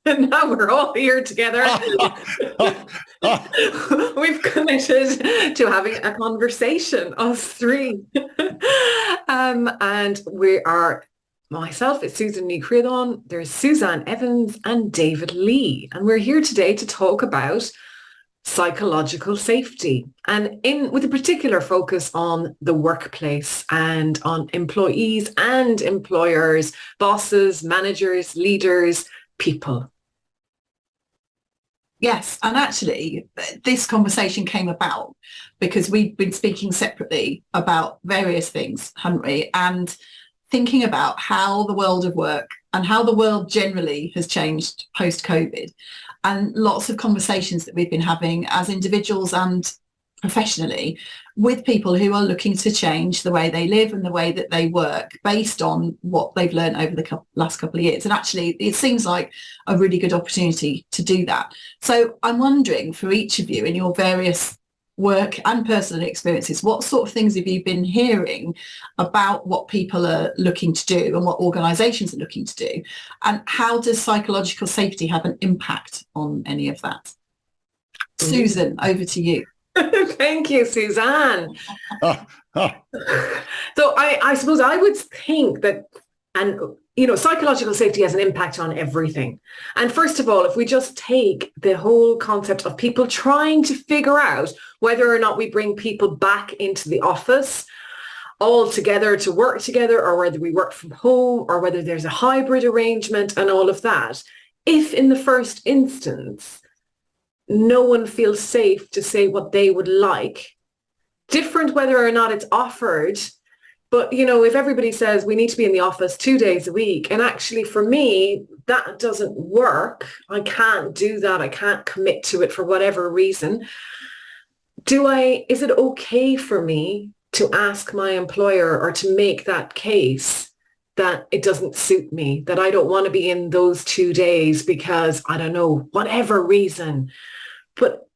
And now we're all here together. We've committed to having a conversation, us three. And we are myself, it's Susan Ní Chríodáin, there's Suzanne Evans and David Lee. And we're here today to talk about psychological safety and with a particular focus on the workplace and on employees and employers, bosses, managers, leaders, people. Yes, and actually this conversation came about because we've been speaking separately about various things, haven't we? And thinking about how the world of work and how the world generally has changed post-COVID, and lots of conversations that we've been having as individuals and professionally with people who are looking to change the way they live and the way that they work based on what they've learned over the last couple of years. And actually, it seems like a really good opportunity to do that. So I'm wondering, for each of you in your various work and personal experiences, what sort of things have you been hearing about what people are looking to do and what organisations are looking to do? And how does psychological safety have an impact on any of that? Susan, over to you. Thank you, Suzanne. So I suppose I would think that, and psychological safety has an impact on everything. And first of all, if we just take the whole concept of people trying to figure out whether or not we bring people back into the office all together to work together, or whether we work from home, or whether there's a hybrid arrangement and all of that, if in the first instance no one feels safe to say what they would like, different whether or not it's offered. But, if everybody says we need to be in the office 2 days a week, and actually for me, that doesn't work. I can't do that. I can't commit to it for whatever reason. Is it okay for me to ask my employer or to make that case that it doesn't suit me, that I don't want to be in those 2 days because, I don't know, whatever reason? But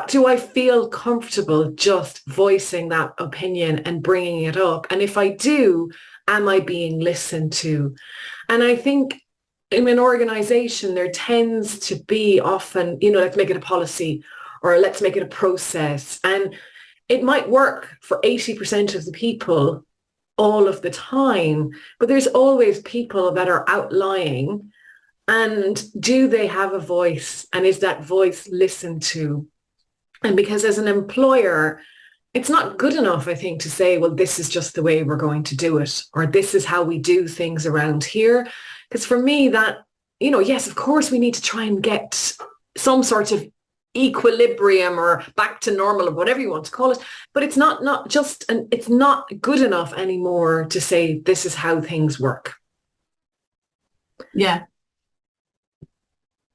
do I feel comfortable just voicing that opinion and bringing it up? And if I do, am I being listened to? And I think in an organization, there tends to be often, let's make it a policy or let's make it a process. And it might work for 80% of the people all of the time, but there's always people that are outlying. And do they have a voice? And is that voice listened to? And because as an employer, it's not good enough, I think, to say, well, this is just the way we're going to do it, or this is how we do things around here. Because for me, that, yes, of course, we need to try and get some sort of equilibrium or back to normal or whatever you want to call it. But it's it's not good enough anymore to say this is how things work. Yeah.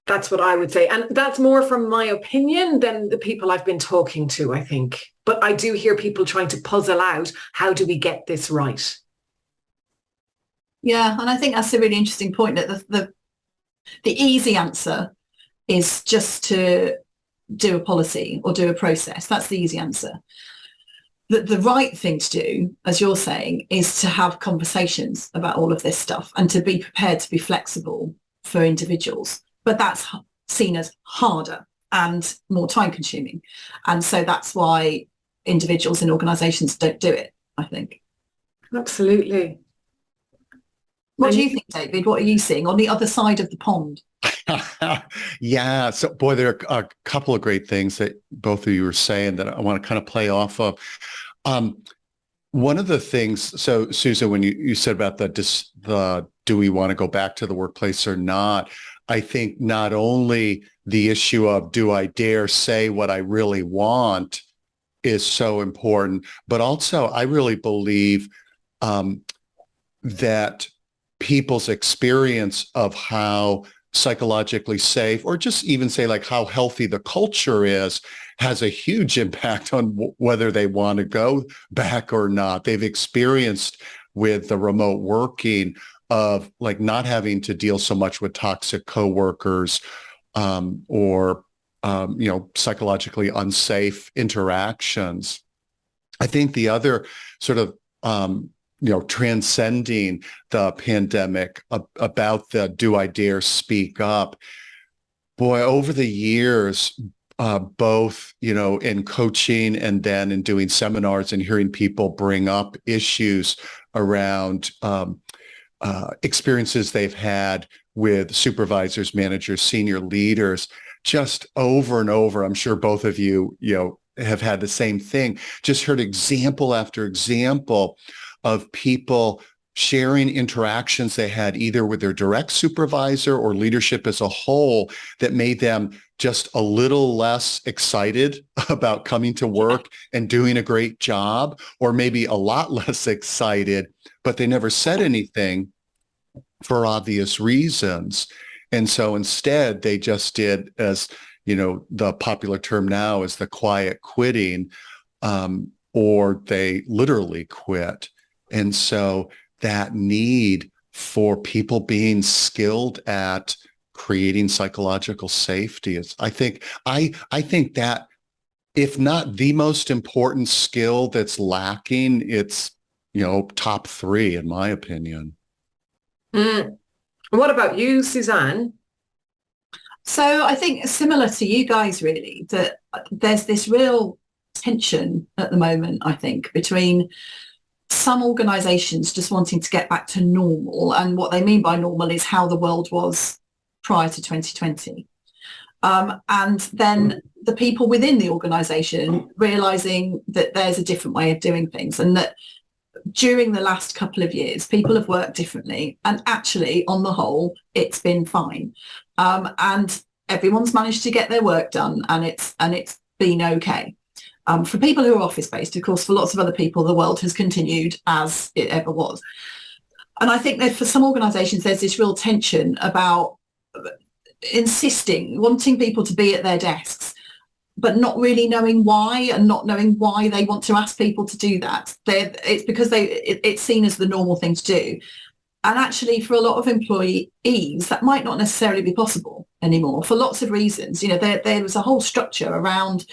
That's what I would say. And that's more from my opinion than the people I've been talking to, I think. But I do hear people trying to puzzle out, how do we get this right? Yeah, and I think that's a really interesting point, that the easy answer is just to do a policy or do a process. That's the easy answer. The right thing to do, as you're saying, is to have conversations about all of this stuff and to be prepared to be flexible for individuals. But that's seen as harder and more time consuming. And so that's why individuals and organisations don't do it, I think. Absolutely. What do you think, David? What are you seeing on the other side of the pond? Yeah. So, boy, there are a couple of great things that both of you were saying that I want to kind of play off of. One of the things, so Susan, when you said about the do we want to go back to the workplace or not, I think not only the issue of do I dare say what I really want is so important, but also I really believe that people's experience of how psychologically safe, or just even say like how healthy the culture is, has a huge impact on whether they want to go back or not. They've experienced with the remote working of like not having to deal so much with toxic coworkers or psychologically unsafe interactions. I think the other sort of transcending the pandemic about the do I dare speak up, Boy, over the years, both, in coaching and then in doing seminars and hearing people bring up issues around experiences they've had with supervisors, managers, senior leaders, just over and over. I'm sure both of you, have had the same thing. Just heard example after example of people sharing interactions they had either with their direct supervisor or leadership as a whole that made them just a little less excited about coming to work and doing a great job, or maybe a lot less excited, but they never said anything for obvious reasons. And so instead, they just did, as the popular term now is the quiet quitting, or they literally quit. And so that need for people being skilled at creating psychological safety is, I think that, if not the most important skill that's lacking, it's, top three, in my opinion. What about you, Susanne? So I think similar to you guys, really, that there's this real tension at the moment, I think, between some organisations just wanting to get back to normal. And what they mean by normal is how the world was prior to 2020. And then the people within the organisation realising that there's a different way of doing things, and that during the last couple of years, people have worked differently. And actually, on the whole, it's been fine. And everyone's managed to get their work done, and it's been okay. For people who are office-based, of course, for lots of other people, the world has continued as it ever was. And I think that for some organisations, there's this real tension about wanting people to be at their desks, but not really knowing why, and not knowing why they want to ask people to do that. It's because it's seen as the normal thing to do. And actually, for a lot of employees, that might not necessarily be possible anymore for lots of reasons. There was a whole structure around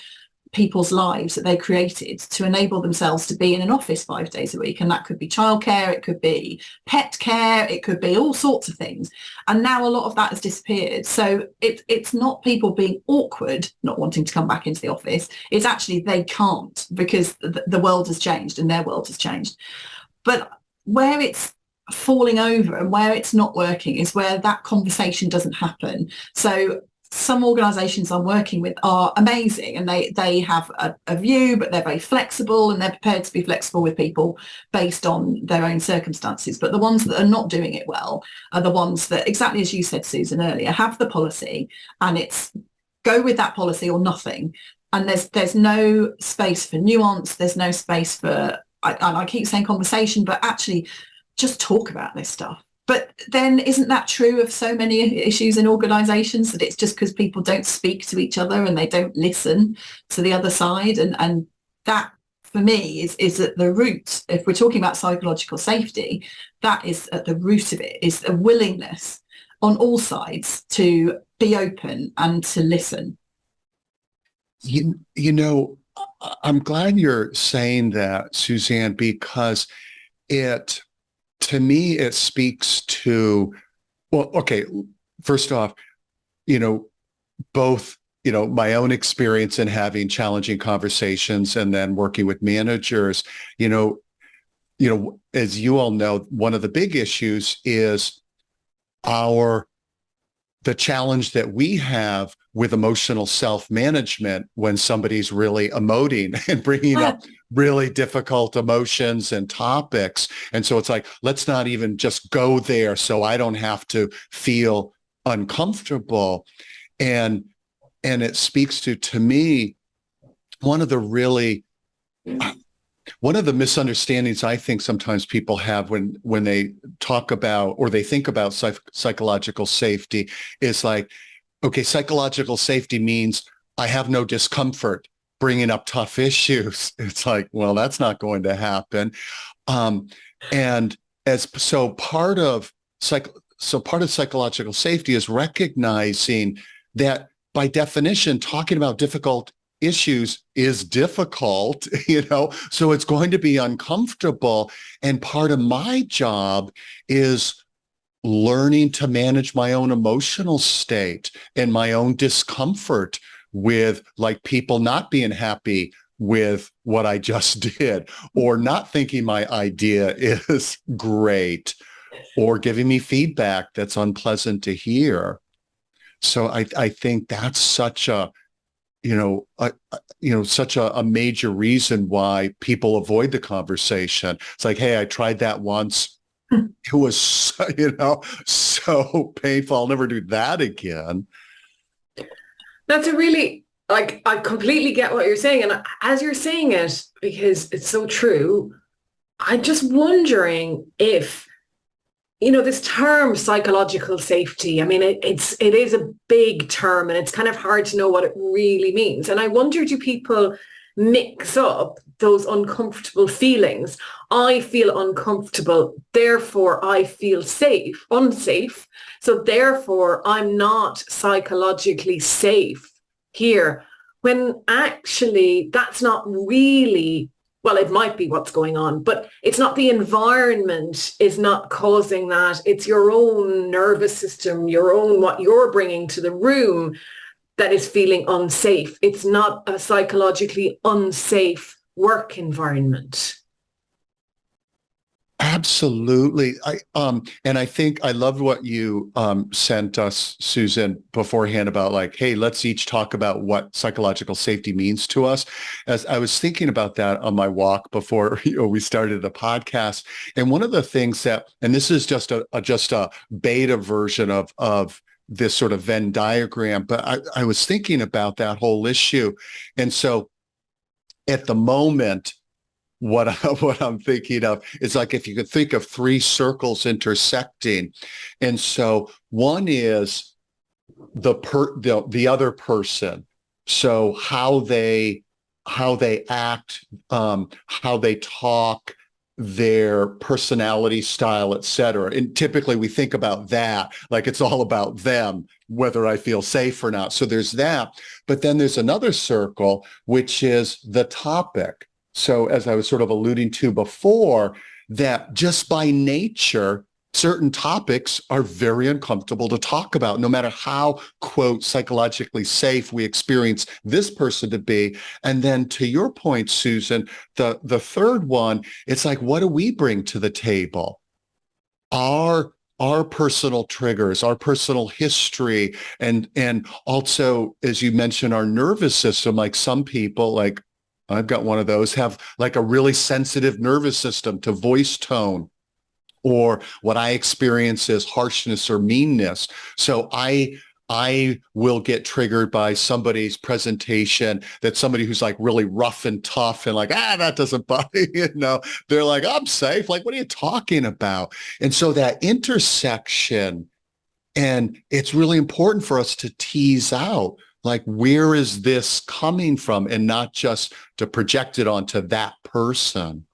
people's lives that they created to enable themselves to be in an office 5 days a week. And that could be childcare, it could be pet care, it could be all sorts of things. And now a lot of that has disappeared. So it's not people being awkward, not wanting to come back into the office. It's actually they can't, because the world has changed and their world has changed. But where it's falling over and where it's not working is where that conversation doesn't happen. So some organisations I'm working with are amazing, and they have a view, but they're very flexible, and they're prepared to be flexible with people based on their own circumstances. But the ones that are not doing it well are the ones that, exactly as you said, Susan, earlier, have the policy, and it's go with that policy or nothing. And there's no space for nuance. There's no space for, and I keep saying conversation, but actually just talk about this stuff. But then isn't that true of so many issues in organisations, that it's just because people don't speak to each other and they don't listen to the other side? And that, for me, is at the root. If we're talking about psychological safety, that is at the root of it, is a willingness on all sides to be open and to listen. I'm glad you're saying that, Susanne, because to me, it speaks to, well, okay, first off, both, my own experience in having challenging conversations and then working with managers, as you all know, one of the big issues is the challenge that we have with emotional self-management when somebody's really emoting and bringing up really difficult emotions and topics. And so it's like, let's not even just go there so I don't have to feel uncomfortable. And it speaks to me, one of the misunderstandings I think sometimes people have when they talk about or they think about psychological safety is like, okay, psychological safety means I have no discomfort bringing up tough issues. It's like, well, that's not going to happen. And part of psychological safety is recognizing that by definition, talking about difficult issues is difficult, so it's going to be uncomfortable. And part of my job is learning to manage my own emotional state and my own discomfort with like people not being happy with what I just did, or not thinking my idea is great, or giving me feedback that's unpleasant to hear. So I think that's such a, such a major reason why people avoid the conversation. It's like, hey, I tried that once. It was, so painful. I'll never do that again. That's a really, like, I completely get what you're saying. And as you're saying it, because it's so true, I'm just wondering if, this term psychological safety, I mean, it is a big term and it's kind of hard to know what it really means. And I wonder, do people mix up those uncomfortable feelings? I feel uncomfortable, therefore I feel unsafe. So therefore I'm not psychologically safe here. When actually that's not really, well, it might be what's going on, but it's not, the environment is not causing that. It's your own nervous system, what you're bringing to the room that is feeling unsafe. It's not a psychologically unsafe work environment. Absolutely. And I think I loved what you sent us, Susan, beforehand about like, hey, let's each talk about what psychological safety means to us. As I was thinking about that on my walk before we started the podcast, and one of the things that, and this is just a beta version of this sort of Venn diagram, but I was thinking about that whole issue, and so at the moment, what I'm thinking of is like if you could think of three circles intersecting. And so one is the other person. So how they act, how they talk, their personality style, et cetera. And typically we think about that, like it's all about them, whether I feel safe or not. So there's that. But then there's another circle, which is the topic. So as I was sort of alluding to before, that just by nature, certain topics are very uncomfortable to talk about, no matter how, quote, psychologically safe we experience this person to be. And then to your point, Susan, the third one, it's like, what do we bring to the table? Our personal triggers, our personal history, and also, as you mentioned, our nervous system. Like some people, like I've got one of those, have like a really sensitive nervous system to voice tone, or what I experience as harshness or meanness. So I will get triggered by somebody's presentation, that somebody who's like really rough and tough and like, that doesn't bother you. They're like, I'm safe. Like, what are you talking about? And so that intersection, and it's really important for us to tease out, like, where is this coming from, and not just to project it onto that person.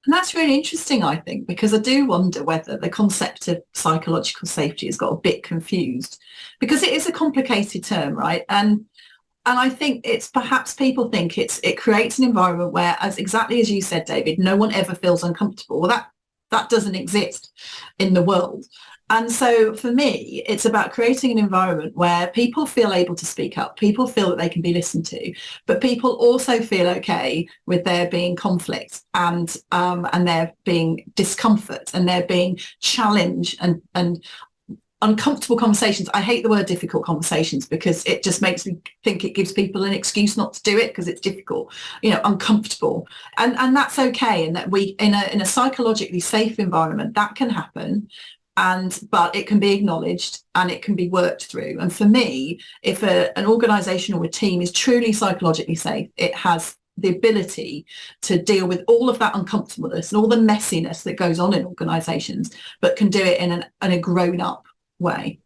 And that's really interesting, I think, because I do wonder whether the concept of psychological safety has got a bit confused, because it is a complicated term, right? And I think it's perhaps people think it creates an environment where, as exactly as you said, David, no one ever feels uncomfortable. Well, that doesn't exist in the world. And so for me, it's about creating an environment where people feel able to speak up, people feel that they can be listened to, but people also feel okay with there being conflict and there being discomfort and there being challenge and uncomfortable conversations. I hate the word difficult conversations because it just makes me think it gives people an excuse not to do it because it's difficult, uncomfortable. And that's okay. And that we, in a psychologically safe environment, that can happen. But it can be acknowledged and it can be worked through. And for me, if an organisation or a team is truly psychologically safe, it has the ability to deal with all of that uncomfortableness and all the messiness that goes on in organisations, but can do it in a grown-up way.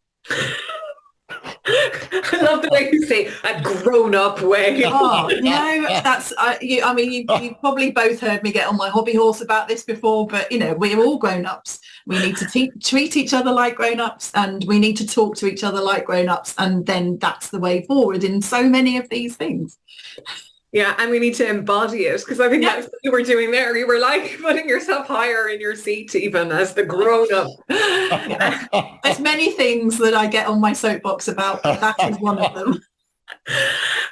I love the way you say a grown-up way. That's you've probably both heard me get on my hobby horse about this before, but we're all grown-ups. We need to treat each other like grown-ups, and we need to talk to each other like grown-ups, and then that's the way forward in so many of these things. Yeah, and we need to embody it because I think Yeah. that's what you were doing there. You were like putting yourself higher in your seat even as the grown-up. Yeah. There's many things that I get on my soapbox about, but that is one of them.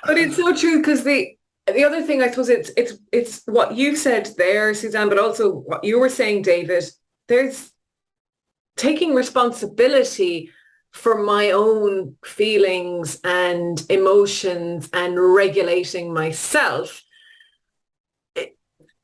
But it's so true because the other thing, I suppose, it's what you said there, Suzanne, but also what you were saying, David. There's taking responsibility for my own feelings and emotions and regulating myself.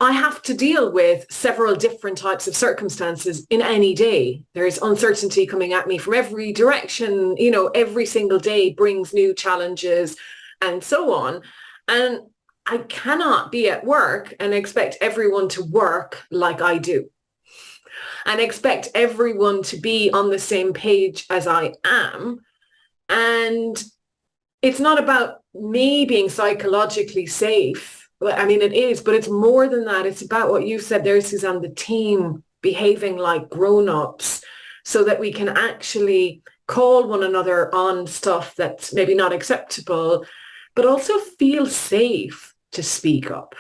I have to deal with several different types of circumstances in any day. There's uncertainty coming at me from every direction. You know, every single day brings new challenges and so on. And I cannot be at work and expect everyone to work like I do and expect everyone to be on the same page as I am. And it's not about me being psychologically safe. I mean, it is, but it's more than that. It's about what you said there, Suzanne, the team behaving like grown-ups so that we can actually call one another on stuff that's maybe not acceptable, but also feel safe to speak up.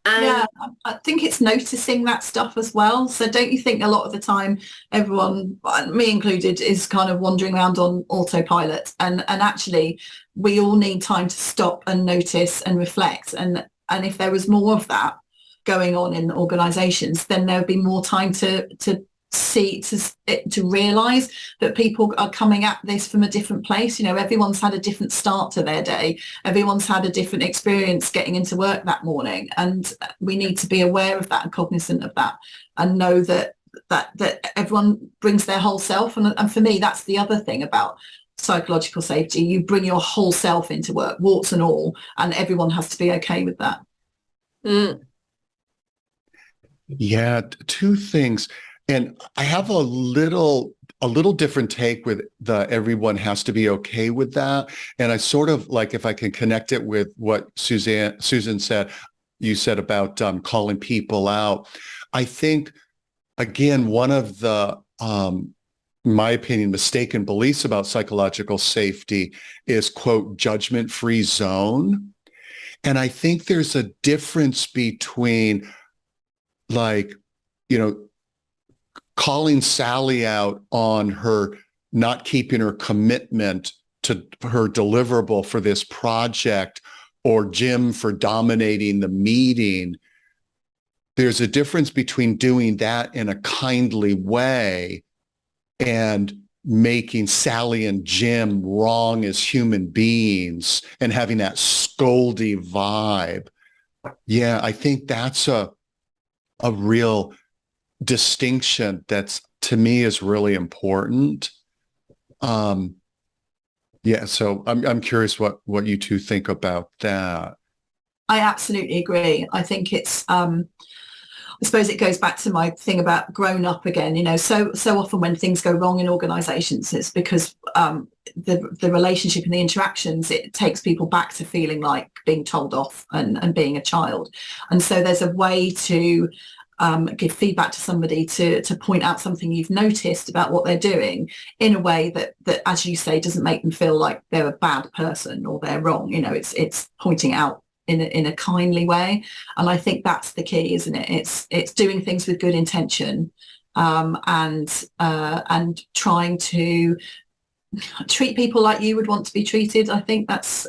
And yeah, I think it's noticing that stuff as well. So don't you think a lot of the time everyone, me included, is kind of wandering around on autopilot, and actually we all need time to stop and notice and reflect, and if there was more of that going on in organizations, then there would be more time to see, to realize that people are coming at this from a different place. You know, everyone's had a different start to their day, everyone's had a different experience getting into work that morning, and we need to be aware of that and cognizant of that, and know that everyone brings their whole self. And for me, that's the other thing about psychological safety. You bring your whole self into work, warts and all, and everyone has to be okay with that. Yeah, two things. And I have a little different take with the everyone has to be okay with that. And I sort of like, if I can connect it with what Susan said, you said about calling people out. I think, again, one of the, my opinion, mistaken beliefs about psychological safety is, quote, judgment-free zone. And I think there's a difference between, like, you know, calling Sally out on her not keeping her commitment to her deliverable for this project, or Jim for dominating the meeting. There's a difference between doing that in a kindly way and making Sally and Jim wrong as human beings and having that scoldy vibe. Yeah, I think that's a real distinction that's, to me, is really important. Yeah, so I'm curious what you two think about that. I absolutely agree. I think it's I suppose it goes back to my thing about grown up again. You know, so often when things go wrong in organizations, it's because the relationship and the interactions, it takes people back to feeling like being told off and being a child. And so there's a way to give feedback to somebody to point out something you've noticed about what they're doing in a way that, as you say, doesn't make them feel like they're a bad person or they're wrong. You know, it's pointing out in a kindly way. And I think that's the key, isn't it? It's doing things with good intention, and trying to treat people like you would want to be treated. I think that's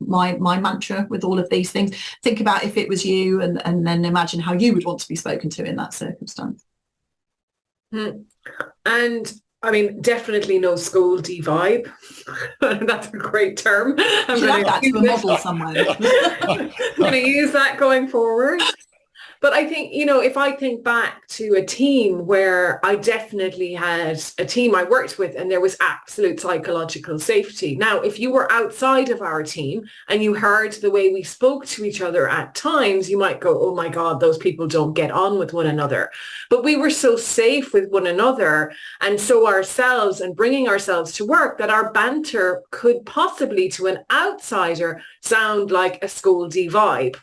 my mantra with all of these things. Think about if it was you, and then imagine how you would want to be spoken to in that circumstance. And I mean, definitely no scoldy vibe. That's a great term. I'm going to add that to a model somewhere. I'm going to use that going forward. But I think, you know, if I think back to a team where I definitely had a team I worked with and there was absolute psychological safety. Now, if you were outside of our team and you heard the way we spoke to each other at times, you might go, oh my God, those people don't get on with one another. But we were so safe with one another and so ourselves, and bringing ourselves to work, that our banter could possibly to an outsider sound like a scoldy vibe.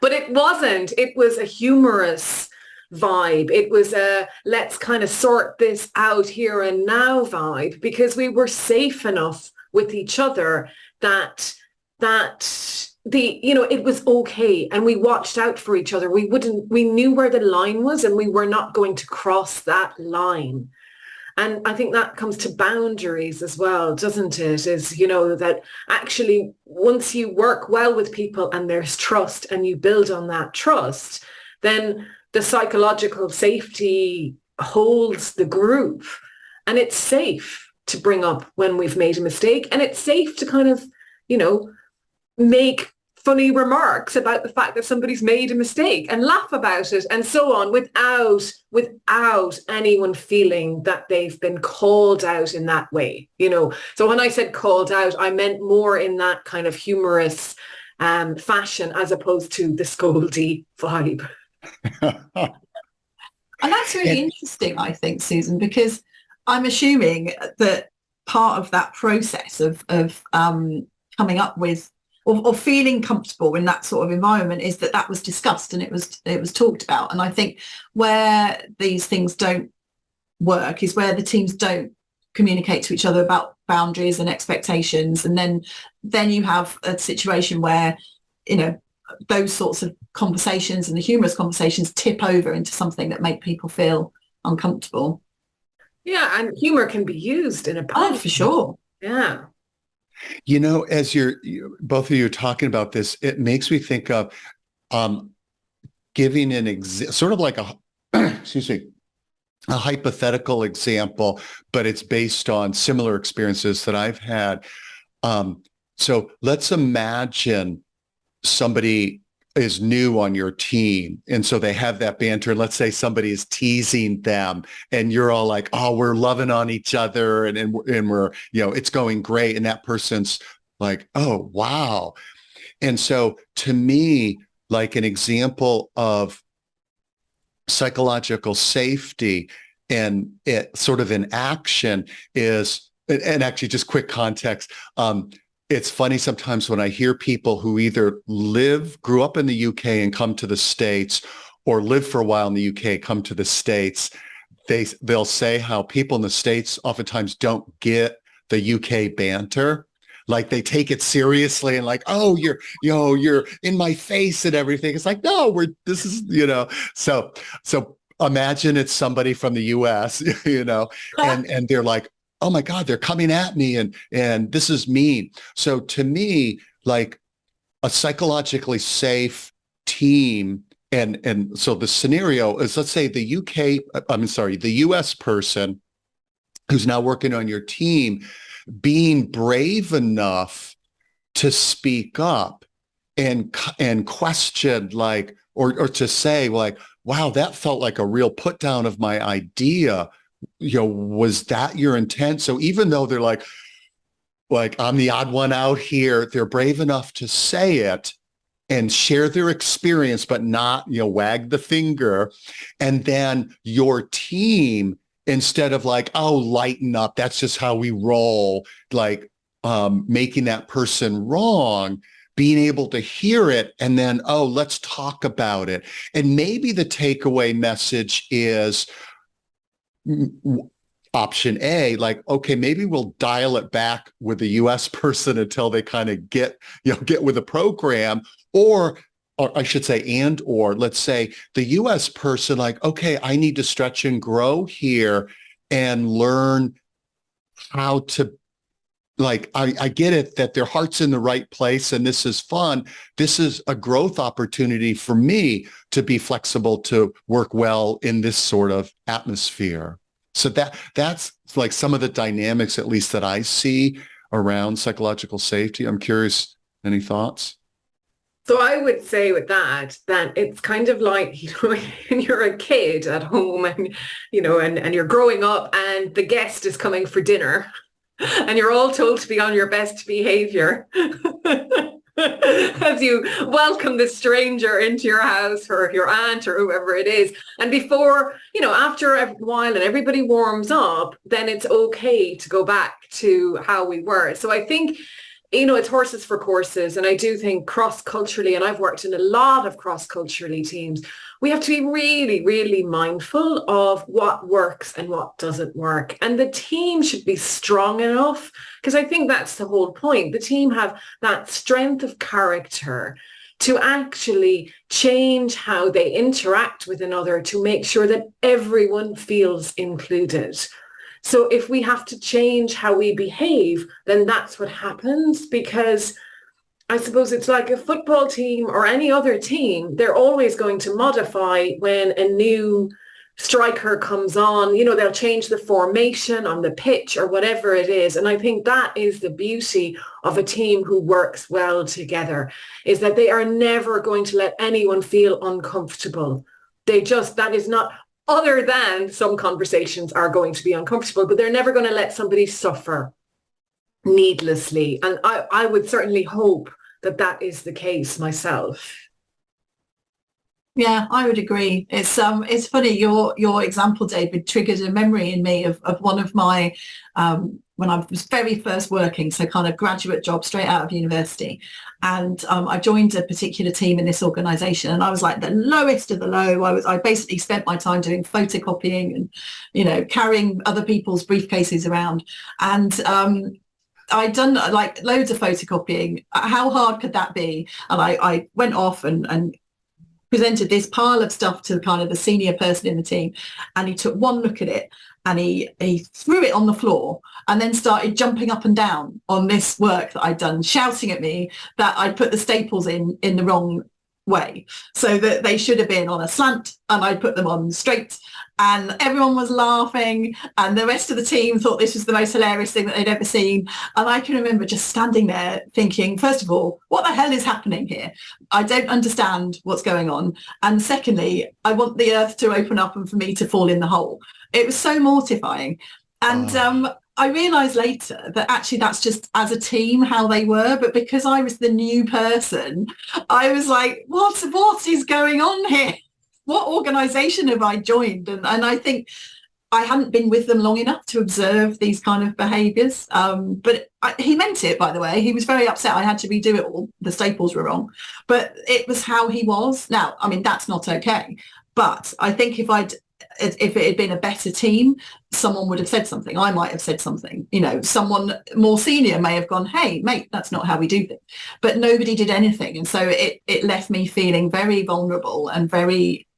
But it wasn't. It was a humorous vibe. It was a let's kind of sort this out here and now vibe, because we were safe enough with each other that that it was okay, and we watched out for each other. We knew where the line was, and we were not going to cross that line. And I think that comes to boundaries as well, doesn't it? Is, that actually once you work well with people and there's trust and you build on that trust, then the psychological safety holds the group, and it's safe to bring up when we've made a mistake, and it's safe to kind of, make funny remarks about the fact that somebody's made a mistake and laugh about it and so on, without anyone feeling that they've been called out in that way. So when I said called out, I meant more in that kind of humorous fashion, as opposed to the scoldy vibe. And that's really interesting, I think, Susan, because I'm assuming that part of that process of coming up with or feeling comfortable in that sort of environment is that was discussed and it was talked about. And I think where these things don't work is where the teams don't communicate to each other about boundaries and expectations, and then you have a situation where those sorts of conversations and the humorous conversations tip over into something that make people feel uncomfortable. Yeah, and humor can be used in a positive. Oh, for sure. Yeah. As both of you are talking about this, it makes me think of giving sort of like excuse me, a hypothetical example, but it's based on similar experiences that I've had. So let's imagine somebody is new on your team, and so they have that banter, and let's say somebody is teasing them and you're all like, oh, we're loving on each other and we're, it's going great, and that person's like, oh, wow. And so to me, like, an example of psychological safety and it sort of in action is, and actually just quick context, it's funny sometimes when I hear people who either grew up in the UK and come to the States, or live for a while in the UK, come to the States, they'll say how people in the States oftentimes don't get the UK banter. Like, they take it seriously and like, oh, you're in my face and everything. It's like, no, so imagine it's somebody from the US, and they're like, oh my God, they're coming at me and this is mean. So to me, like, a psychologically safe team, and so the scenario is, let's say the US person who's now working on your team being brave enough to speak up and question, like, or to say, like, wow, that felt like a real put down of my idea. Was that your intent? So even though they're like I'm the odd one out here, they're brave enough to say it and share their experience, but not, wag the finger. And then your team, instead of like, oh, lighten up, that's just how we roll, like making that person wrong, being able to hear it and then, oh, let's talk about it. And maybe the takeaway message is option A, like, okay, maybe we'll dial it back with the US person until they kind of get with the program, or I should say, or let's say the US person, like, okay, I need to stretch and grow here and learn how to, like, I get it that their heart's in the right place and this is fun. This is a growth opportunity for me to be flexible, to work well in this sort of atmosphere. So that's like some of the dynamics, at least, that I see around psychological safety. I'm curious, any thoughts? So I would say with that it's kind of like, when you're a kid at home and, and you're growing up and the guest is coming for dinner and you're all told to be on your best behavior as you welcome the stranger into your house, or your aunt or whoever it is. And before, after a while and everybody warms up, then it's okay to go back to how we were. So I think it's horses for courses. And I do think cross-culturally, and I've worked in a lot of cross-culturally teams, we have to be really, really mindful of what works and what doesn't work. And the team should be strong enough, because I think that's the whole point. The team have that strength of character to actually change how they interact with another to make sure that everyone feels included. So if we have to change how we behave, then that's what happens, because I suppose it's like a football team or any other team. They're always going to modify when a new striker comes on. They'll change the formation on the pitch or whatever it is. And I think that is the beauty of a team who works well together, is that they are never going to let anyone feel uncomfortable. That is not, other than some conversations are going to be uncomfortable, but they're never going to let somebody suffer needlessly. And I would certainly hope that that is the case myself. Yeah, I would agree. It's funny, your example, David, triggered a memory in me of one of my when I was very first working, so kind of graduate job straight out of university. And I joined a particular team in this organization, and I was like the lowest of the low. I basically spent my time doing photocopying and, carrying other people's briefcases around. And I'd done like loads of photocopying. How hard could that be? And I went off and presented this pile of stuff to kind of the senior person in the team, and he took one look at it and he threw it on the floor and then started jumping up and down on this work that I'd done, shouting at me that I'd put the staples in the wrong way, so that they should have been on a slant and I put them on straight. And everyone was laughing, and the rest of the team thought this was the most hilarious thing that they'd ever seen. And I can remember just standing there thinking, first of all, what the hell is happening here? I don't understand what's going on. And secondly, I want the earth to open up and for me to fall in the hole. It was so mortifying. And I realised later that actually that's just as a team how they were, but because I was the new person, I was like, what is going on here? What organisation have I joined? And I think I hadn't been with them long enough to observe these kind of behaviours. But he meant it, by the way. He was very upset I had to redo it all. The staples were wrong. But it was how he was. Now, I mean, that's not okay. But I think if it had been a better team, someone would have said something. I might have said something. Someone more senior may have gone, hey, mate, that's not how we do things. But nobody did anything. And so it left me feeling very vulnerable and very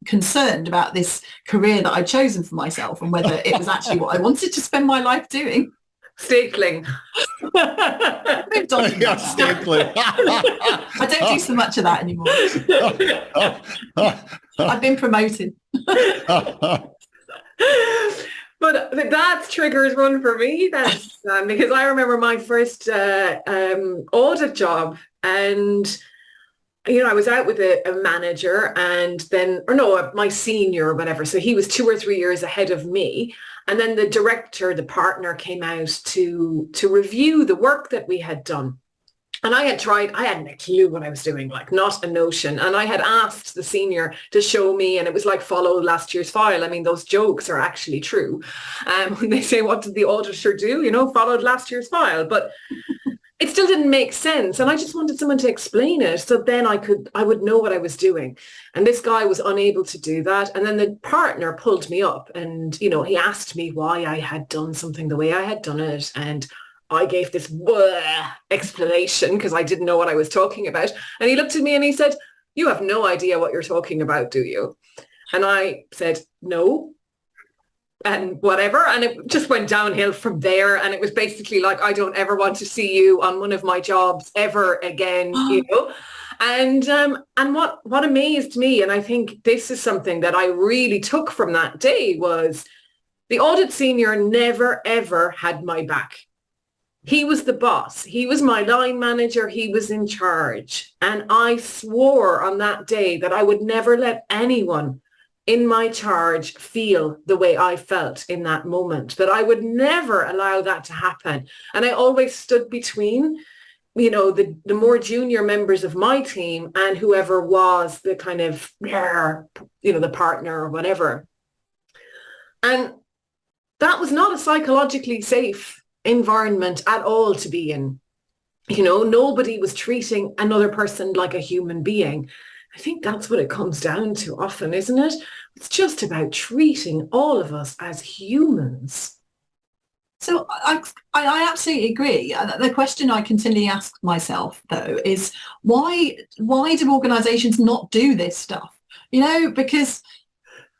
concerned about this career that I'd chosen for myself and whether it was actually what I wanted to spend my life doing. Stapling. Moved on from that. Stapling. I don't do so much of that anymore. I've been promoted. But that triggers one for me. That's because I remember my first audit job, and I was out with a manager, and then, my senior or whatever. So he was 2 or 3 years ahead of me. And then the director, the partner, came out to review the work that we had done. And I hadn't a clue what I was doing, like not a notion. And I had asked the senior to show me, and it was like, follow last year's file. I mean, those jokes are actually true. When they say, what did the auditor do? Followed last year's file. But it still didn't make sense. And I just wanted someone to explain it, so then I would know what I was doing. And this guy was unable to do that. And then the partner pulled me up, and, he asked me why I had done something the way I had done it. And I gave this explanation because I didn't know what I was talking about. And he looked at me and he said, you have no idea what you're talking about, do you? And I said, no. And whatever. And it just went downhill from there. And it was basically like, I don't ever want to see you on one of my jobs ever again, And what amazed me, and I think this is something that I really took from that day, was the audit senior never, ever had my back. He was the boss. He was my line manager. He was in charge. And I swore on that day that I would never let anyone in my charge feel the way I felt in that moment, that I would never allow that to happen. And I always stood between, the more junior members of my team and whoever was the kind of, the partner or whatever. And that was not a psychologically safe environment at all to be in. Nobody was treating another person like a human being. I think that's what it comes down to often, isn't it? It's just about treating all of us as humans. So I absolutely agree. The question I continually ask myself, though, is why do organisations not do this stuff? Because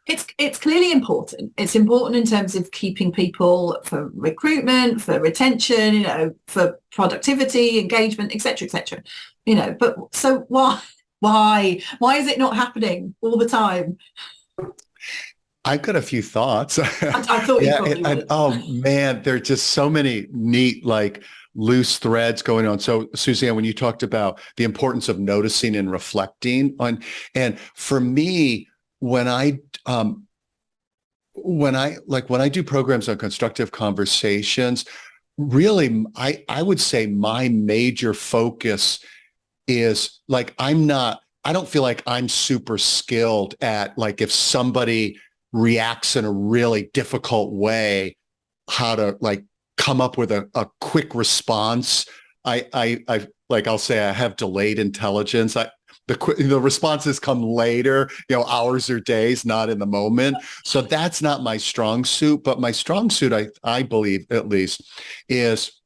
it's clearly important. It's important in terms of keeping people, for recruitment, for retention, for productivity, engagement, etc., etc. But so why is it not happening all the time? I've got a few thoughts. I thought you Yeah, probably would. oh man, there are just so many neat, like, loose threads going on. So Suzanne, when you talked about the importance of noticing and reflecting on, and for me, when I do programs on constructive conversations, really, I would say my major focus is like, I don't feel like I'm super skilled at, like, if somebody reacts in a really difficult way, how to, like, come up with a quick response. I like, I'll say I have delayed intelligence. The responses come later, hours or days, not in the moment. So that's not my strong suit. But my strong suit, I believe, at least, is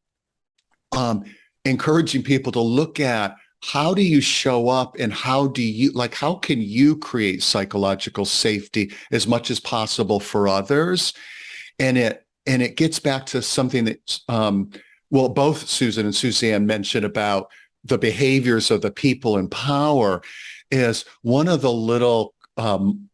encouraging people to look at, how do you show up, and how can you create psychological safety as much as possible for others? And it gets back to something that, well, both Susan and Suzanne mentioned about the behaviors of the people in power. Is one of the little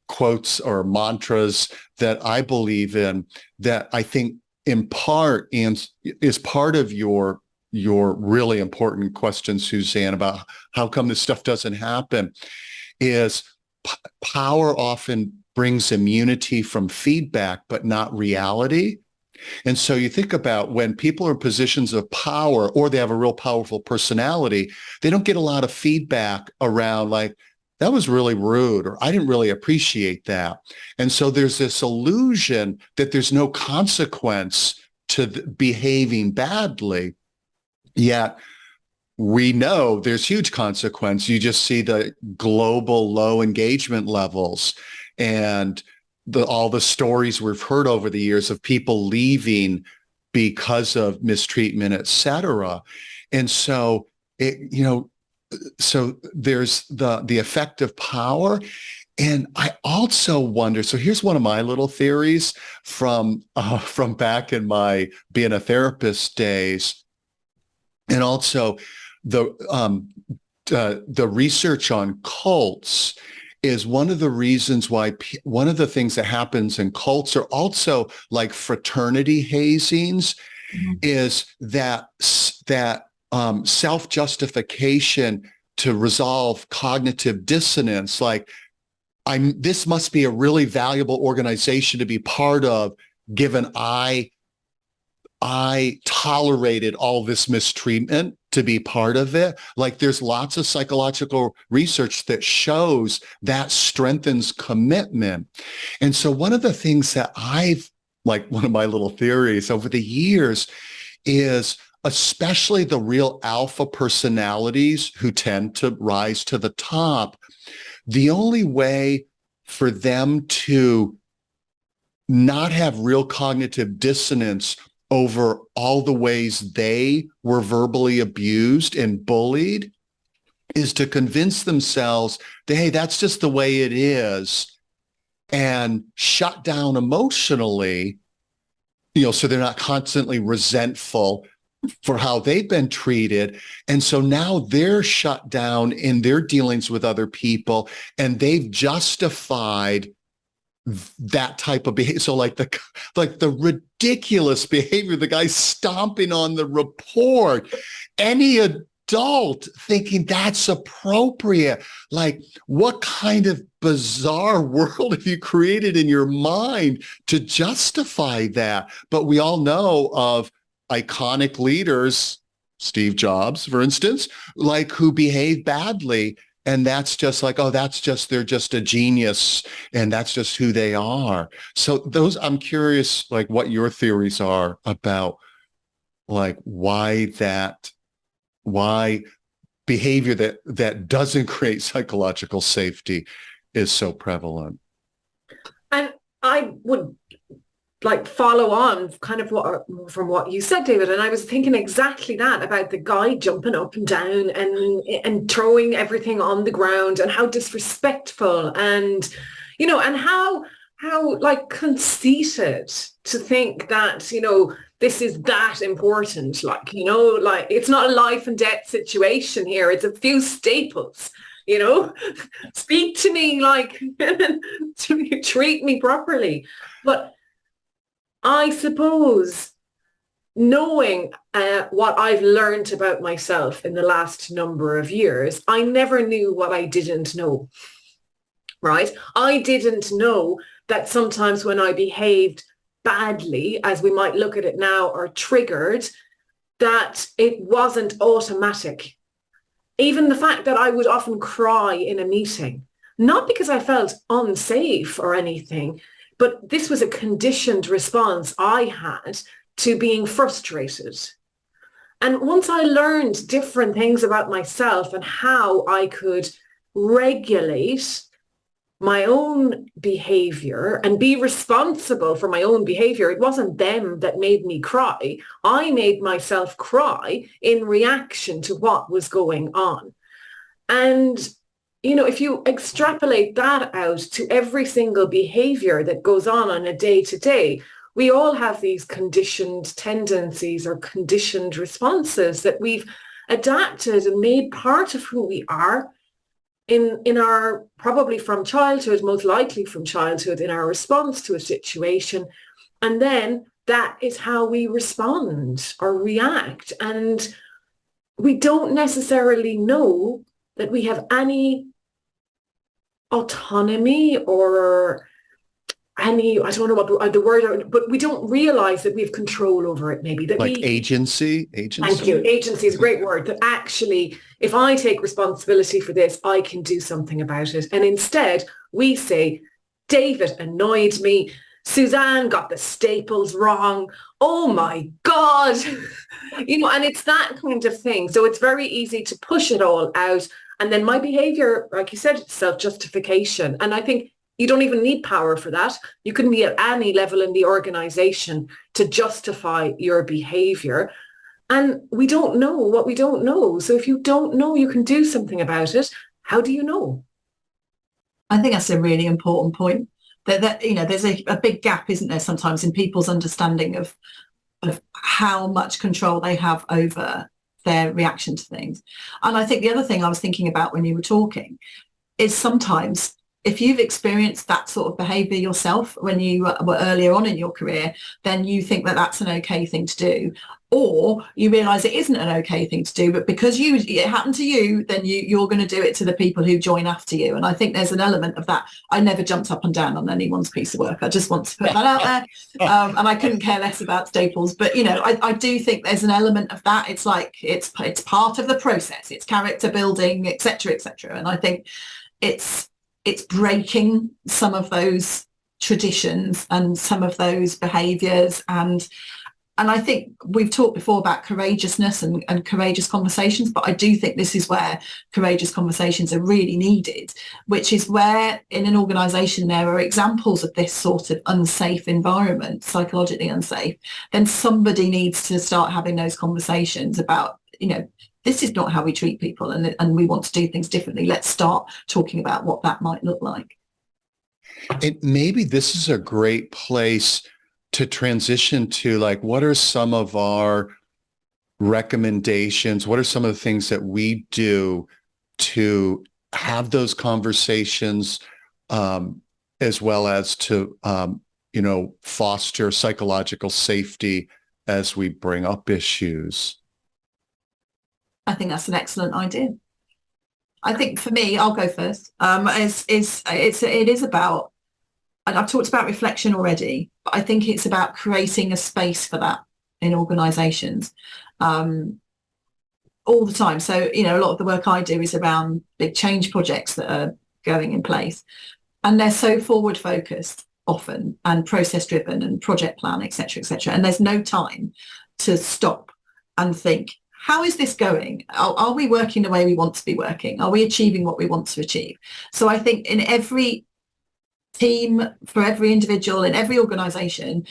quotes or mantras that I believe in, that I think in part and is part of your really important question, Suzanne, about how come this stuff doesn't happen, is power often brings immunity from feedback, but not reality. And so you think about when people are in positions of power, or they have a real powerful personality, they don't get a lot of feedback around, like, that was really rude, or I didn't really appreciate that. And so there's this illusion that there's no consequence to behaving badly. Yet we know there's huge consequence. You just see the global low engagement levels, and all the stories we've heard over the years of people leaving because of mistreatment, et cetera. And so so there's the effect of power. And I also wonder, so here's one of my little theories from back in my being a therapist days. And also the research on cults is one of the reasons why one of the things that happens in cults are also like fraternity hazings, is that self-justification to resolve cognitive dissonance. Like, this must be a really valuable organization to be part of, given I tolerated all this mistreatment to be part of it. Like, there's lots of psychological research that shows that strengthens commitment. And so one of the things that one of my little theories over the years is, especially the real alpha personalities who tend to rise to the top, the only way for them to not have real cognitive dissonance over all the ways they were verbally abused and bullied is to convince themselves that, hey, that's just the way it is, and shut down emotionally, so they're not constantly resentful for how they've been treated. And so now they're shut down in their dealings with other people, and they've justified that type of behavior. So like the ridiculous behavior, the guy stomping on the report, any adult thinking that's appropriate. Like, what kind of bizarre world have you created in your mind to justify that? But we all know of iconic leaders, Steve Jobs, for instance, like, who behave badly. And that's just like, oh, they're just a genius, and that's just who they are. So I'm curious, like, what your theories are about, like, why that why behavior that doesn't create psychological safety is so prevalent. And I would like follow on kind of from what you said, David. And I was thinking exactly that about the guy jumping up and down and throwing everything on the ground, and how disrespectful, and, you know, and how like conceited to think that, you know, this is that important. Like, you know, like it's not a life and death situation here. It's a few staples, you know, speak to me like, treat me properly. But I suppose knowing what I've learned about myself in the last number of years, I never knew what I didn't know, right? I didn't know that sometimes when I behaved badly, as we might look at it now, or triggered, that it wasn't automatic. Even the fact that I would often cry in a meeting, not because I felt unsafe or anything, but this was a conditioned response I had to being frustrated. And once I learned different things about myself and how I could regulate my own behavior and be responsible for my own behavior, it wasn't them that made me cry. I made myself cry in reaction to what was going on. And you know, if you extrapolate that out to every single behavior that goes on a day-to-day, we all have these conditioned tendencies or conditioned responses that we've adapted and made part of who we are in our, probably from childhood, most likely from childhood, in our response to a situation. And then that is how we respond or react. And we don't necessarily know that we have any autonomy or any, I don't know what the word, but we don't realize that we have control over it, maybe. That like agency? Thank you. Agency is a great word. That actually, if I take responsibility for this, I can do something about it. And instead, we say, David annoyed me. Susanne got the staples wrong. Oh my God. You know, and it's that kind of thing. So it's very easy to push it all out. And then my behavior, like you said, self-justification. And I think you don't even need power for that. You can be at any level in the organization to justify your behavior. And we don't know what we don't know. So if you don't know, you can do something about it. How do you know? I think that's a really important point. That you know, there's a big gap, isn't there, sometimes in people's understanding of how much control they have over their reaction to things. And I think the other thing I was thinking about when you were talking is sometimes if you've experienced that sort of behavior yourself when you were earlier on in your career, then you think that that's an okay thing to do, or you realize it isn't an okay thing to do, but because it happened to you, then you're going to do it to the people who join after you. And I think there's an element of that. I never jumped up and down on anyone's piece of work. I just want to put that out there. And I couldn't care less about staples, but you know, I do think there's an element of that. It's like it's part of the process. It's character building, etc., etc. And I think it's breaking some of those traditions and some of those behaviors. And I think we've talked before about courageousness and courageous conversations, but I do think this is where courageous conversations are really needed, which is where in an organisation there are examples of this sort of unsafe environment, psychologically unsafe, then somebody needs to start having those conversations about, you know, this is not how we treat people and we want to do things differently. Let's start talking about what that might look like. And maybe this is a great place to transition to, like, what are some of our recommendations? What are some of the things that we do to have those conversations, as well as to, foster psychological safety as we bring up issues? I think that's an excellent idea. I think for me, I'll go first. It is about, and I've talked about reflection already, but I think it's about creating a space for that in organisations all the time. So, you know, a lot of the work I do is around big change projects that are going in place, and they're so forward focused often and process driven and project plan, etc., etc. And there's no time to stop and think, how is this going? Are we working the way we want to be working? Are we achieving what we want to achieve? So I think in every team, for every individual, in every organisation,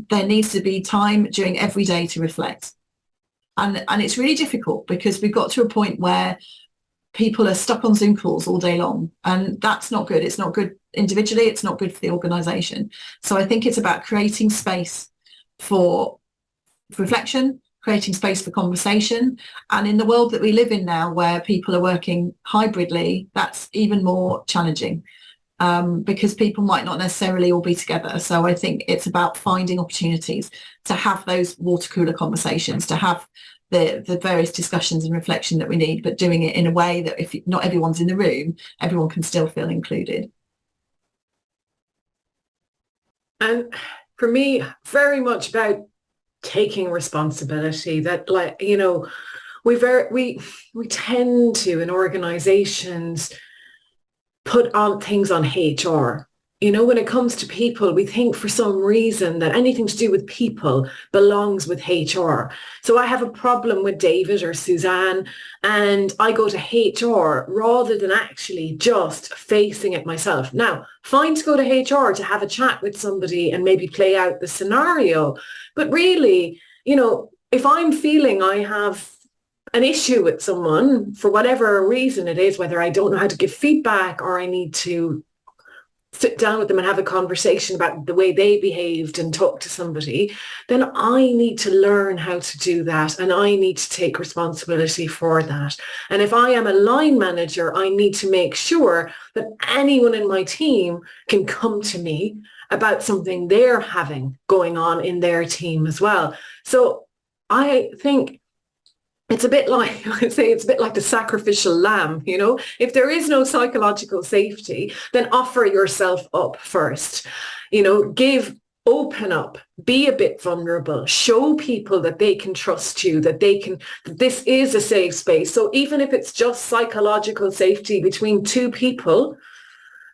there needs to be time during every day to reflect. And it's really difficult because we've got to a point where people are stuck on Zoom calls all day long, and that's not good. It's not good individually. It's not good for the organisation. So I think it's about creating space for reflection, creating space for conversation. And in the world that we live in now, where people are working hybridly, that's even more challenging. Because people might not necessarily all be together. So I think it's about finding opportunities to have those water cooler conversations, to have the various discussions and reflection that we need, but doing it in a way that if not everyone's in the room, everyone can still feel included. And for me, very much about taking responsibility. That, like, you know, we tend to, in organizations, put on things on HR. You know, when it comes to people, we think for some reason that anything to do with people belongs with HR. So I have a problem with David or Susanne, and I go to HR rather than actually just facing it myself. Now, fine to go to HR to have a chat with somebody and maybe play out the scenario. But really, you know, if I'm feeling I have an issue with someone for whatever reason it is, whether I don't know how to give feedback or I need to sit down with them and have a conversation about the way they behaved and talk to somebody, then I need to learn how to do that, and I need to take responsibility for that. And if I am a line manager, I need to make sure that anyone in my team can come to me about something they're having going on in their team as well. So I think it's a bit like, I'd say it's a bit like the sacrificial lamb, you know. If there is no psychological safety, then offer yourself up first. You know, open up, be a bit vulnerable, show people that they can trust you, that this is a safe space. So even if it's just psychological safety between two people,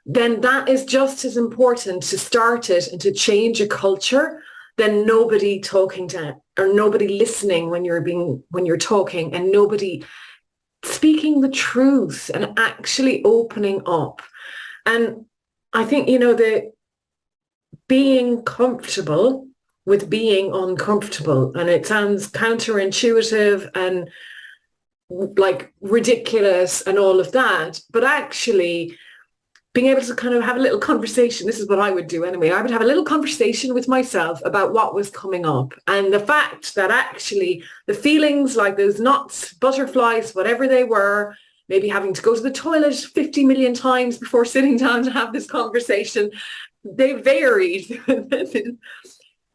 then that is just as important to start it and to change a culture than nobody talking to or nobody listening when you're talking, and nobody speaking the truth and actually opening up. And I think, you know, the being comfortable with being uncomfortable, and it sounds counterintuitive and like ridiculous and all of that, but actually being able to kind of have a little conversation. This is what I would do anyway. I would have a little conversation with myself about what was coming up, and the fact that actually the feelings like those knots, butterflies, whatever they were, maybe having to go to the toilet 50 million times before sitting down to have this conversation, they varied.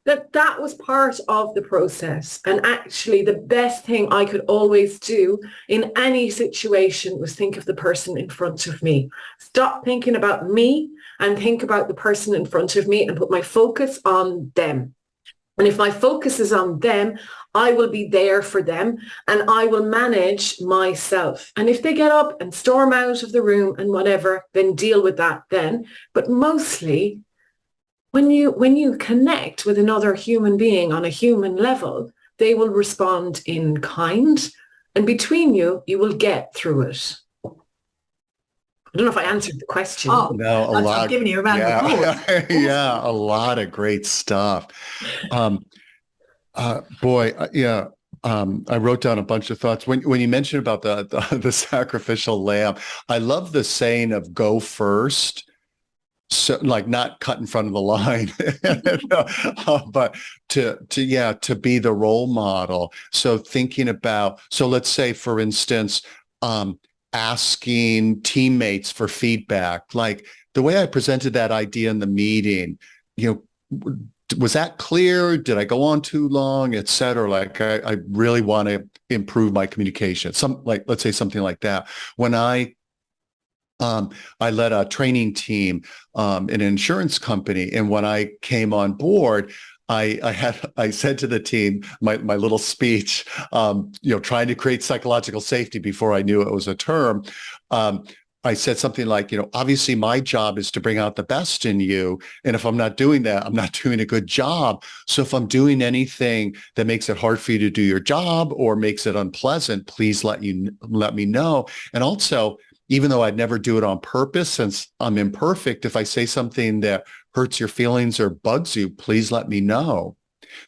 that was part of the process. And actually the best thing I could always do in any situation was think of the person in front of me. Stop thinking about me and think about the person in front of me and put my focus on them. And if my focus is on them, I will be there for them and I will manage myself. And if they get up and storm out of the room and whatever, then deal with that then. But mostly, when you connect with another human being on a human level, they will respond in kind, and between you, you will get through it. I don't know if I answered the question. Oh, no, a lot. I'm giving you a round of applause. Yeah, a lot of great stuff. I wrote down a bunch of thoughts when you mentioned about the sacrificial lamb. I love the saying of "go first." So, like, not cut in front of the line, but to be the role model. So thinking about, so let's say, for instance, asking teammates for feedback, like the way I presented that idea in the meeting, you know, was that clear? Did I go on too long, et cetera? Like, I really want to improve my communication. Let's say something like that. When I led a training team in an insurance company, and when I came on board, I said to the team, my little speech, trying to create psychological safety before I knew it was a term. I said something like, obviously my job is to bring out the best in you. And if I'm not doing that, I'm not doing a good job. So if I'm doing anything that makes it hard for you to do your job or makes it unpleasant, please let me know. And also, even though I'd never do it on purpose, since I'm imperfect, if I say something that hurts your feelings or bugs you, please let me know.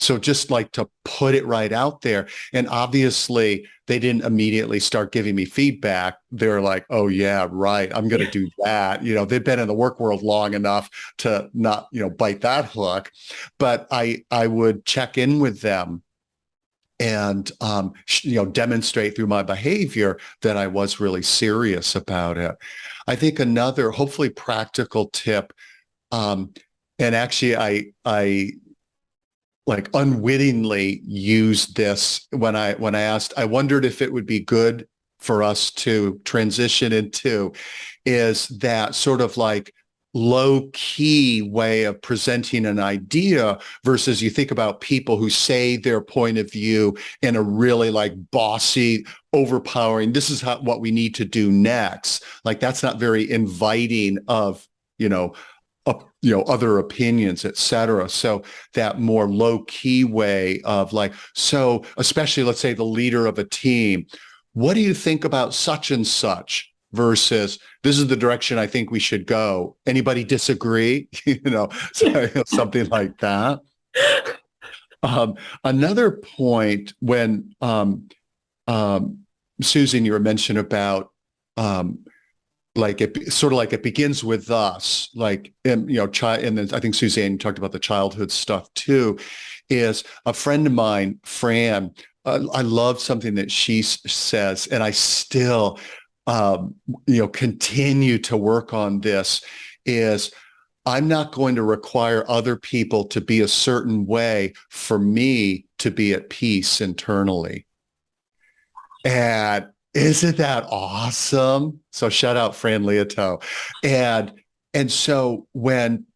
So just like to put it right out there. And obviously they didn't immediately start giving me feedback. They're like, oh yeah, right, I'm going to do that. They've been in the work world long enough to not, bite that hook. But I would check in with them and, demonstrate through my behavior that I was really serious about it. I think another hopefully practical tip, and actually I like unwittingly used this when I asked, I wondered if it would be good for us to transition into, is that sort of like low key way of presenting an idea versus you think about people who say their point of view in a really like bossy, overpowering, this is what we need to do next. Like that's not very inviting of, other opinions, et cetera. So that more low key way of like, so especially let's say the leader of a team, what do you think about such and such versus this is the direction I think we should go. Anybody disagree? Something like that. Another point when Susan, you were mentioning about like it begins with us, like, and then I think Susanne talked about the childhood stuff too, is a friend of mine, Fran, I love something that she says, and I still, continue to work on this, is I'm not going to require other people to be a certain way for me to be at peace internally. And isn't that awesome? So shout out Fran Leoto. And so when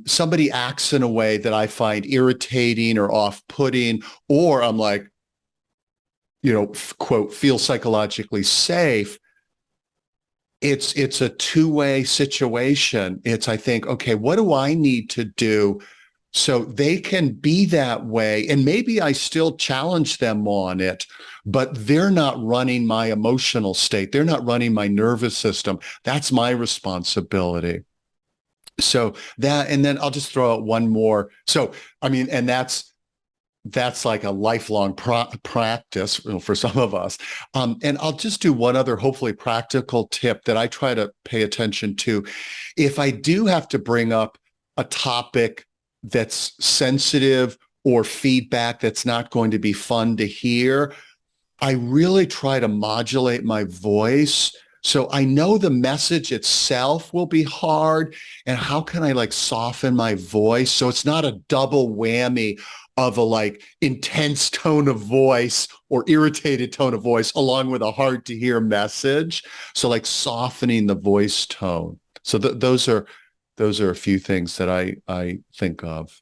somebody acts in a way that I find irritating or off-putting, or I'm like, quote, feel psychologically safe, it's a two-way situation. It's, I think, okay, what do I need to do so they can be that way? And maybe I still challenge them on it, but they're not running my emotional state. They're not running my nervous system. That's my responsibility. So that, and then I'll just throw out one more. So, I mean, and that's like a lifelong practice for some of us. And I'll just do one other, hopefully practical tip that I try to pay attention to. If I do have to bring up a topic that's sensitive or feedback that's not going to be fun to hear, I really try to modulate my voice. So I know the message itself will be hard, and how can I like soften my voice so it's not a double whammy of a like intense tone of voice or irritated tone of voice along with a hard to hear message. So like softening the voice tone. So those are a few things that I think of.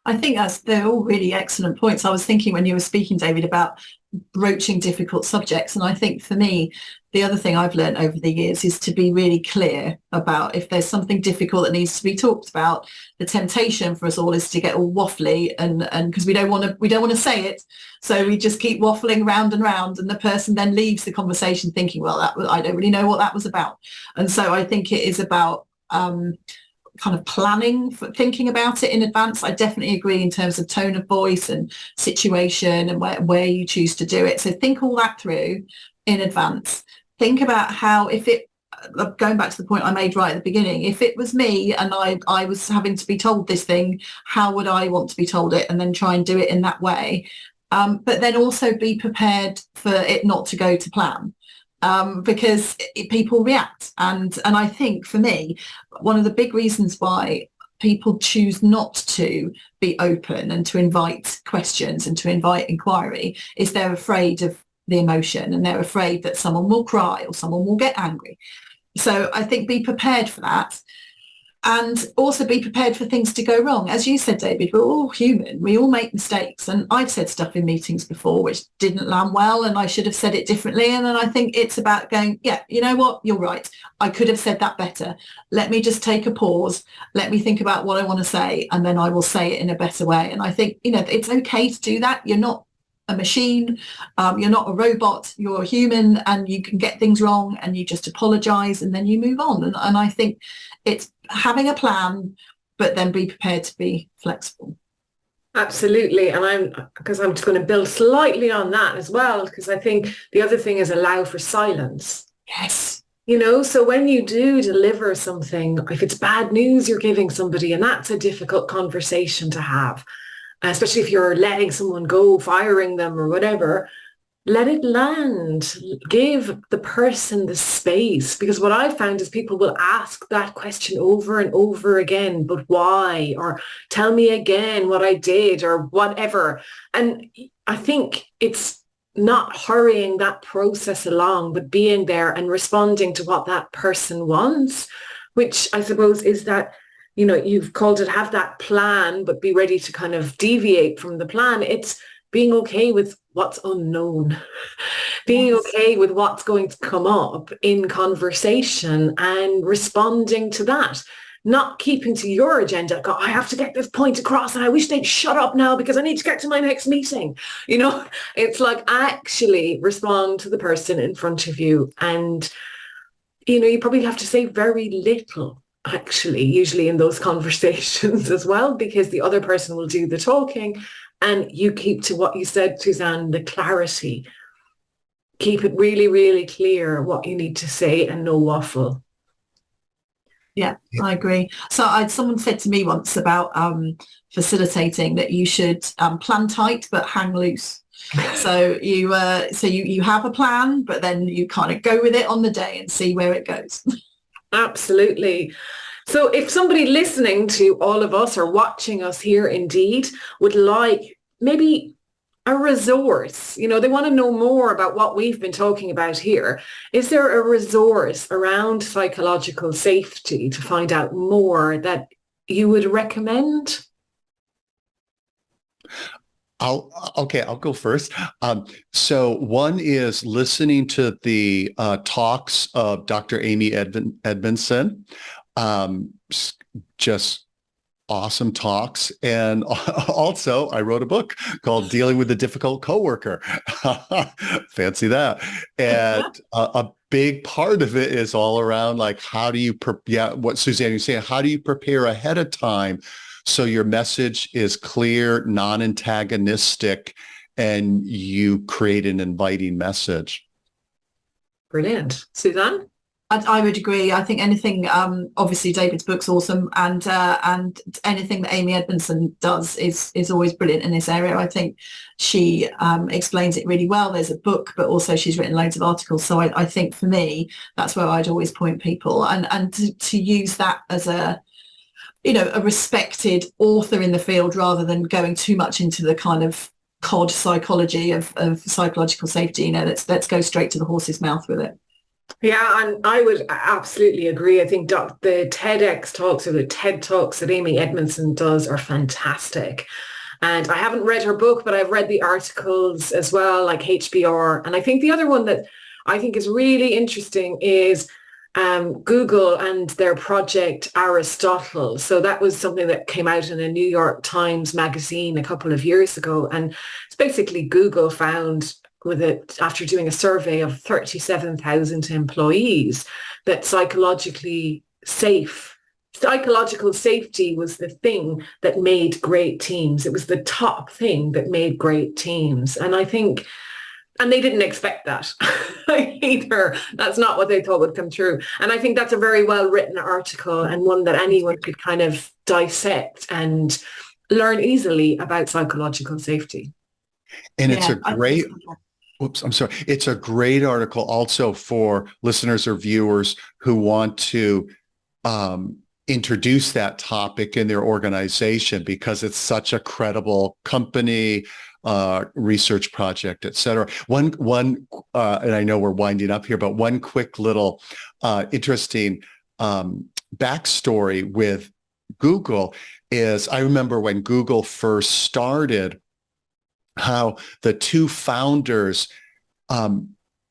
I think they're all really excellent points. I was thinking when you were speaking, David, about broaching difficult subjects. And I think for me, the other thing I've learned over the years is to be really clear about if there's something difficult that needs to be talked about. The temptation for us all is to get all waffly and because we don't want to say it. So we just keep waffling round and round, and the person then leaves the conversation thinking, well, I don't really know what that was about. And so I think it is about kind of planning, for thinking about it in advance. I definitely agree in terms of tone of voice and situation and where you choose to do it. So think all that through in advance. Think about how, if it, going back to the point I made right at the beginning, if it was me and I was having to be told this thing, how would I want to be told it? And then try and do it in that way. But then also be prepared for it not to go to plan. Because people react. And I think for me, one of the big reasons why people choose not to be open and to invite questions and to invite inquiry is they're afraid of the emotion, and they're afraid that someone will cry or someone will get angry. So I think be prepared for that. and also be prepared for things to go wrong. As you said, David, we're all human. We all make mistakes. And I've said stuff in meetings before which didn't land well, and I should have said it differently. And then I think it's about going, yeah, you know what? You're right. I could have said that better. Let me just take a pause. Let me think about what I want to say, and then I will say it in a better way. And I think, it's okay to do that. You're not a machine, you're not a robot, you're a human, and you can get things wrong, and you just apologize and then you move on. And I think it's having a plan, but then be prepared to be flexible. Absolutely. And I'm just going to build slightly on that as well, because I think the other thing is allow for silence. Yes. So when you do deliver something, if it's bad news you're giving somebody, and that's a difficult conversation to have, especially if you're letting someone go, firing them or whatever, let it land. Give the person the space. Because what I've found is people will ask that question over and over again, but why? Or tell me again what I did or whatever. And I think it's not hurrying that process along, but being there and responding to what that person wants, which I suppose is that, you've called it have that plan, but be ready to kind of deviate from the plan. It's being okay with what's unknown, being okay with what's going to come up in conversation and responding to that, not keeping to your agenda. Go, I have to get this point across and I wish they'd shut up now because I need to get to my next meeting. It's like actually respond to the person in front of you. And, you probably have to say very little, actually, usually in those conversations as well, because the other person will do the talking, and you keep to what you said, Susanne, the clarity. Keep it really, really clear what you need to say and no waffle. Yeah, I agree. So someone said to me once about facilitating that you should plan tight but hang loose. So you have a plan, but then you kind of go with it on the day and see where it goes. Absolutely. So if somebody listening to all of us or watching us here Indeed would like maybe a resource, they want to know more about what we've been talking about here. Is there a resource around psychological safety to find out more that you would recommend? I'll go first. So one is listening to the talks of Dr. Amy Edmondson. Just awesome talks. And also I wrote a book called Dealing with the Difficult Coworker. Fancy that. And a big part of it is all around like, how do you, what Susanne was saying, how do you prepare ahead of time so your message is clear, non-antagonistic, and you create an inviting message? Brilliant. Susanne? I would agree. I think anything, obviously David's book's awesome, and anything that Amy Edmondson does is always brilliant in this area. I think she explains it really well. There's a book, but also she's written loads of articles. So I think for me, that's where I'd always point people, and to use that as a respected author in the field rather than going too much into the kind of cod psychology of psychological safety. Let's go straight to the horse's mouth with it. Yeah, and I would absolutely agree. I think the TEDx talks or the TED Talks that Amy Edmondson does are fantastic. And I haven't read her book, but I've read the articles as well, like HBR. And I think the other one that I think is really interesting is Google and their project Aristotle. So that was something that came out in a New York Times magazine a couple of years ago. And it's basically Google found with it after doing a survey of 37,000 employees that psychological safety was the thing that made great teams. It was the top thing that made great teams. And I think, and they didn't expect that either. That's not what they thought would come true. And I think that's a very well written article and one that anyone could kind of dissect and learn easily about psychological safety. And it's It's a great article also for listeners or viewers who want to introduce that topic in their organization because it's such a credible company, research project, et cetera. One, and I know we're winding up here, but one quick little interesting backstory with Google is I remember when Google first started, how the two founders,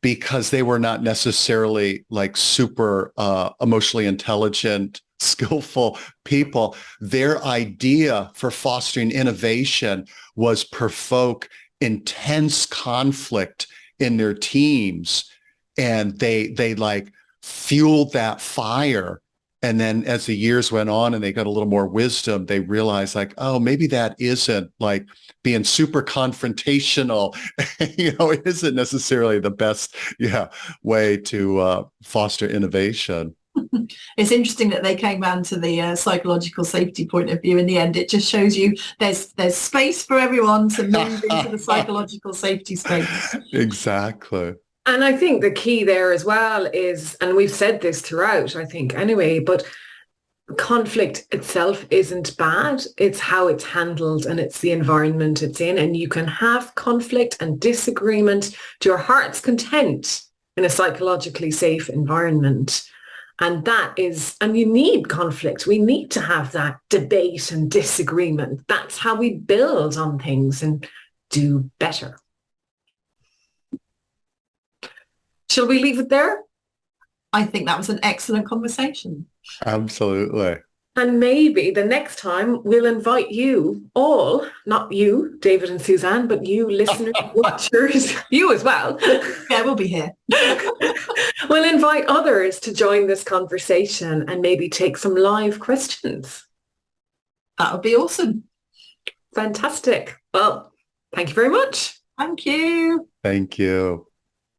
because they were not necessarily like super emotionally intelligent, skillful people, their idea for fostering innovation was provoke intense conflict in their teams. And they like fueled that fire. And then as the years went on and they got a little more wisdom, they realized like, oh, maybe that isn't like being super confrontational, it isn't necessarily the best, way to foster innovation. It's interesting that they came around to the psychological safety point of view in the end. It just shows you there's space for everyone to move into the psychological safety space. Exactly. And I think the key there as well is, and we've said this throughout, I think anyway, but conflict itself isn't bad. It's how it's handled and it's the environment it's in. And you can have conflict and disagreement to your heart's content in a psychologically safe environment. And and you need conflict. We need to have that debate and disagreement. That's how we build on things and do better. Shall we leave it there? I think that was an excellent conversation. Absolutely. And maybe the next time we'll invite you all, not you, David and Suzanne, but you listeners, watchers, you as well. Yeah, we'll be here. We'll invite others to join this conversation and maybe take some live questions. That would be awesome. Fantastic. Well, thank you very much. Thank you. Thank you.